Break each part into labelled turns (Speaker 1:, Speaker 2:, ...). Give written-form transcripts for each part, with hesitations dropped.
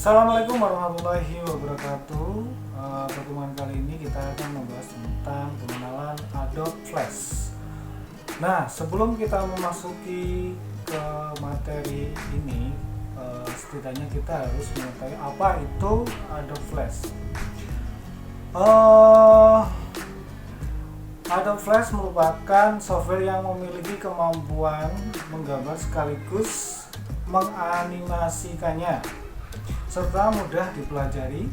Speaker 1: Assalamualaikum warahmatullahi wabarakatuh. Pertemuan kali ini kita akan membahas tentang pengenalan Adobe Flash. Nah, sebelum kita memasuki ke materi ini, setidaknya kita harus mengetahui apa itu Adobe Flash. Adobe Flash merupakan software yang memiliki kemampuan menggambar sekaligus menganimasikannya, serta mudah dipelajari,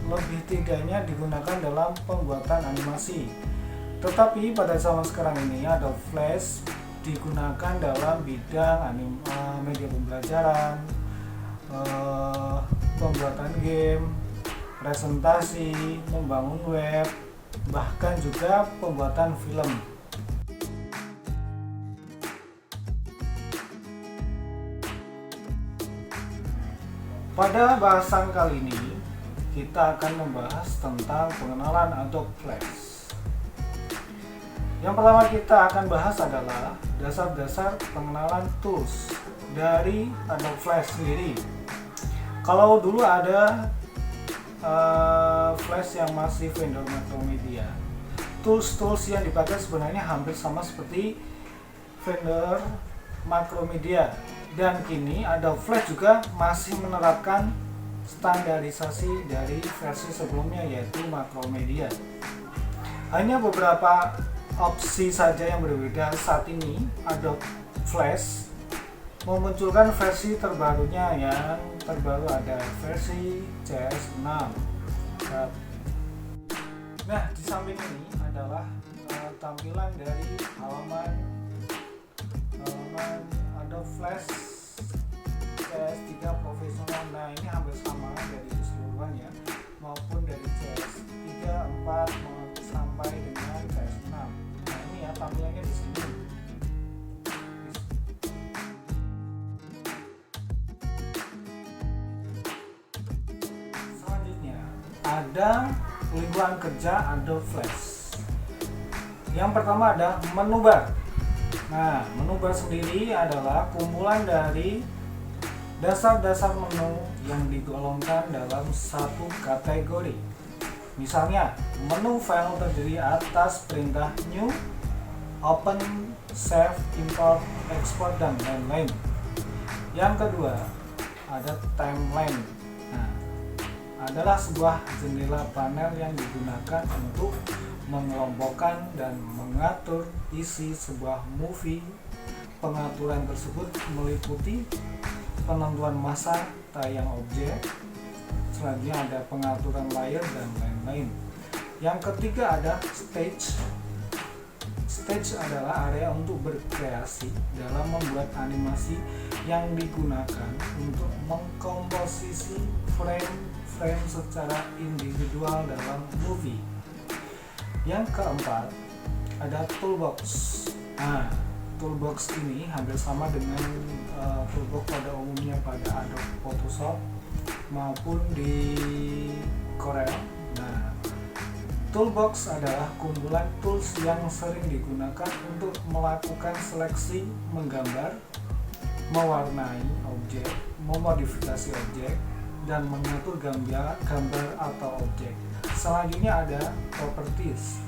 Speaker 1: lebih tidaknya digunakan dalam pembuatan animasi. Tetapi pada zaman sekarang ini Adobe Flash digunakan dalam bidang media pembelajaran, pembuatan game, presentasi, membangun web, bahkan juga pembuatan film. Pada bahasan kali ini, kita akan membahas tentang pengenalan Adobe Flash. Yang pertama kita akan bahas adalah dasar-dasar pengenalan tools dari Adobe Flash sendiri. Kalau dulu ada Flash yang masih vendor Macromedia, tools-tools yang dipakai sebenarnya hampir sama seperti vendor Macromedia. Dan kini Adobe Flash juga masih menerapkan standarisasi dari versi sebelumnya, yaitu Macromedia. Hanya beberapa opsi saja yang berbeda. Saat ini Adobe Flash memunculkan versi terbarunya. Yang terbaru ada versi CS6. Nah, di samping ini adalah tampilan dari halaman Adobe Flash CS3 profesional. Nah, ini hampir sama dari keseluruhannya, maupun dari CS3, 4 sampai dengan CS6. Nah, ini ya tampilannya di sini. Selanjutnya ada lingkungan kerja Adobe Flash. Yang pertama ada menu bar. Nah, menu bar sendiri adalah kumpulan dari dasar-dasar menu yang digolongkan dalam satu kategori. Misalnya, menu file terdiri atas perintah new, open, save, import, export, dan lain-lain. Yang kedua, ada timeline. Nah, adalah sebuah jendela panel yang digunakan untuk mengelompokkan dan mengatur isi sebuah movie. Pengaturan tersebut meliputi penentuan masa tayang objek. Selanjutnya ada pengaturan layar dan lain-lain. Yang ketiga ada stage. Stage adalah area untuk berkreasi dalam membuat animasi yang digunakan untuk mengkomposisi frame-frame secara individual dalam movie. Yang keempat ada toolbox. Nah, toolbox ini hampir sama dengan toolbox pada umumnya pada Adobe Photoshop maupun di Corel. Nah, toolbox adalah kumpulan tools yang sering digunakan untuk melakukan seleksi, menggambar, mewarnai objek, memodifikasi objek, dan mengatur gambar atau objek. Selanjutnya ada properties.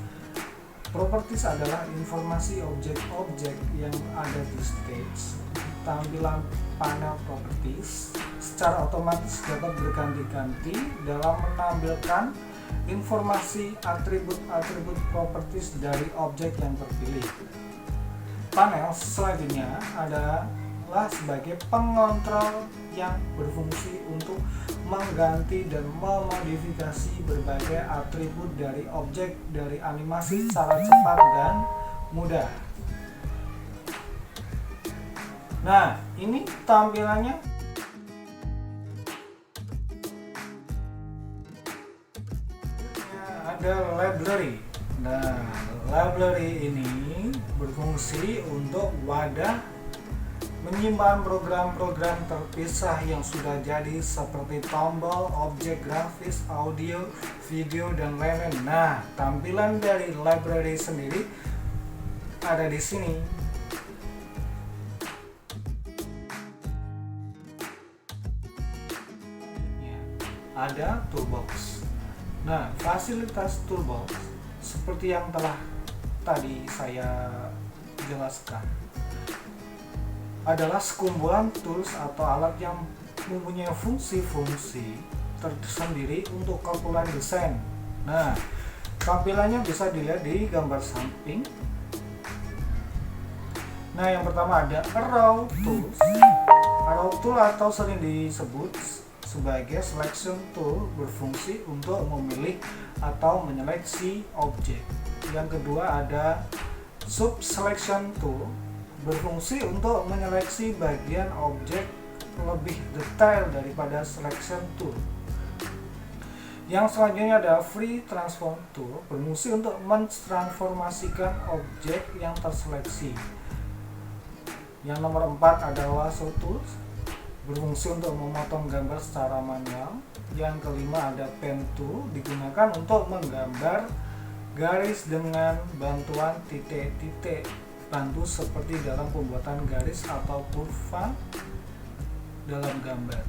Speaker 1: Properties adalah informasi objek-objek yang ada di stage. Tampilan panel properties secara otomatis dapat berganti-ganti dalam menampilkan informasi atribut-atribut properties dari objek yang terpilih. Panel selanjutnya adalah sebagai pengontrol yang berfungsi untuk mengganti dan memodifikasi berbagai atribut dari objek dari animasi secara cepat dan mudah. Nah, ini tampilannya. Ada library. Nah, library ini berfungsi untuk wadah menyimpan program-program terpisah yang sudah jadi seperti tombol, objek grafis, audio, video, dan lain-lain. Nah, tampilan dari library sendiri ada di sini. ada toolbox. Nah, fasilitas toolbox seperti yang telah tadi saya jelaskan adalah sekumpulan tools atau alat yang mempunyai fungsi-fungsi tersendiri untuk kumpulan desain. Nah, tampilannya bisa dilihat di gambar samping. Nah, yang pertama ada arrow tools. Arrow tool atau sering disebut sebagai selection tool berfungsi untuk memilih atau menyeleksi objek. Yang kedua ada sub selection tool berfungsi untuk menyeleksi bagian objek lebih detail daripada selection tool. Yang selanjutnya ada free transform tool berfungsi untuk mentransformasikan objek yang terseleksi. Yang nomor 4 ada lasso tools berfungsi untuk memotong gambar secara manual. Yang kelima ada pen tool digunakan untuk menggambar garis dengan bantuan titik-titik bantu seperti dalam pembuatan garis atau kurva dalam gambar.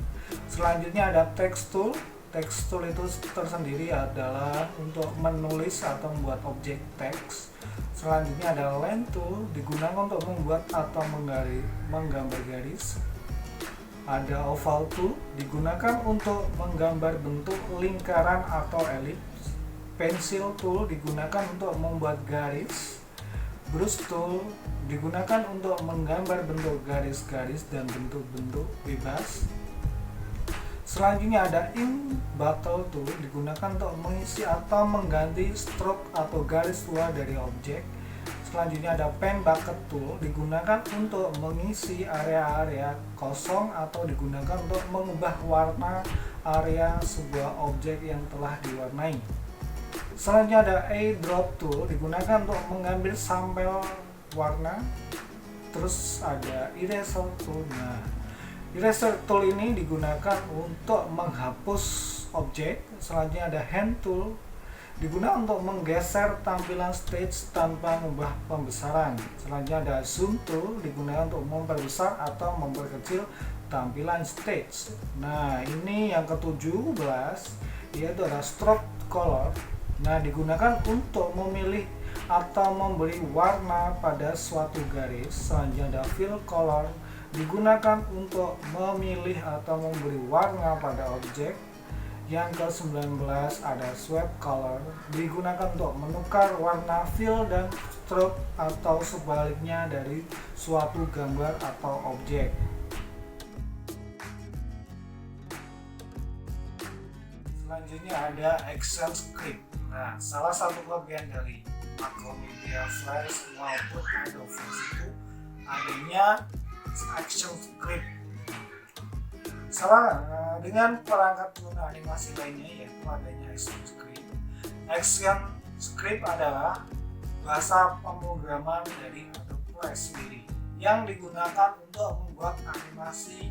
Speaker 1: Selanjutnya ada text tool. Text tool itu tersendiri adalah untuk menulis atau membuat objek teks. Selanjutnya ada line tool digunakan untuk membuat atau menggambar garis. Ada oval tool digunakan untuk menggambar bentuk lingkaran atau elips. Pencil tool digunakan untuk membuat garis. Brush tool digunakan untuk menggambar bentuk garis-garis dan bentuk-bentuk bebas. Selanjutnya ada ink bottle tool digunakan untuk mengisi atau mengganti stroke atau garis luar dari objek. Selanjutnya ada pen bucket tool digunakan untuk mengisi area-area kosong atau digunakan untuk mengubah warna area sebuah objek yang telah diwarnai. Selanjutnya ada eyedrop tool digunakan untuk mengambil sampel warna. Terus ada eraser tool. Nah, eraser tool ini digunakan untuk menghapus objek. Selanjutnya ada hand tool digunakan untuk menggeser tampilan stage tanpa mengubah pembesaran. Selanjutnya ada zoom tool digunakan untuk memperbesar atau memperkecil tampilan stage. Nah, ini yang ke-17 yaitu ada stroke color. Nah, digunakan untuk memilih atau memberi warna pada suatu garis. Selanjutnya ada fill color digunakan untuk memilih atau memberi warna pada objek. Yang ke-19 ada swipe color digunakan untuk menukar warna fill dan stroke atau sebaliknya dari suatu gambar atau objek. Selanjutnya ada action script. Nah, salah satu bagian dari Macromedia Flash maupun Adobe Flash itu adanya action script. Dengan perangkat lunak animasi lainnya yaitu adanya action script. Action script adalah bahasa pemrograman dari Adobe Flash sendiri yang digunakan untuk membuat animasi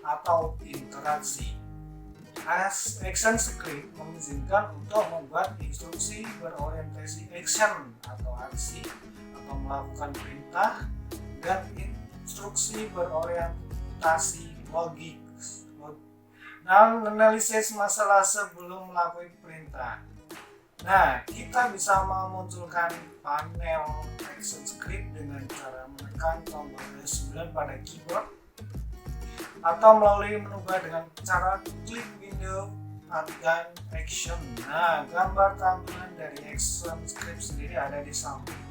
Speaker 1: atau interaksi. Action script mengizinkan untuk membuat instruksi berorientasi action atau aksi atau melakukan perintah dan instruksi berorientasi logik. Nah, analisis masalah sebelum melakukan perintah. Nah, kita bisa memunculkan panel action script dengan cara menekan tombol F9 pada keyboard atau melalui menu bar dengan cara klik window dan action. Nah, gambar tampilan dari action script sendiri ada di samping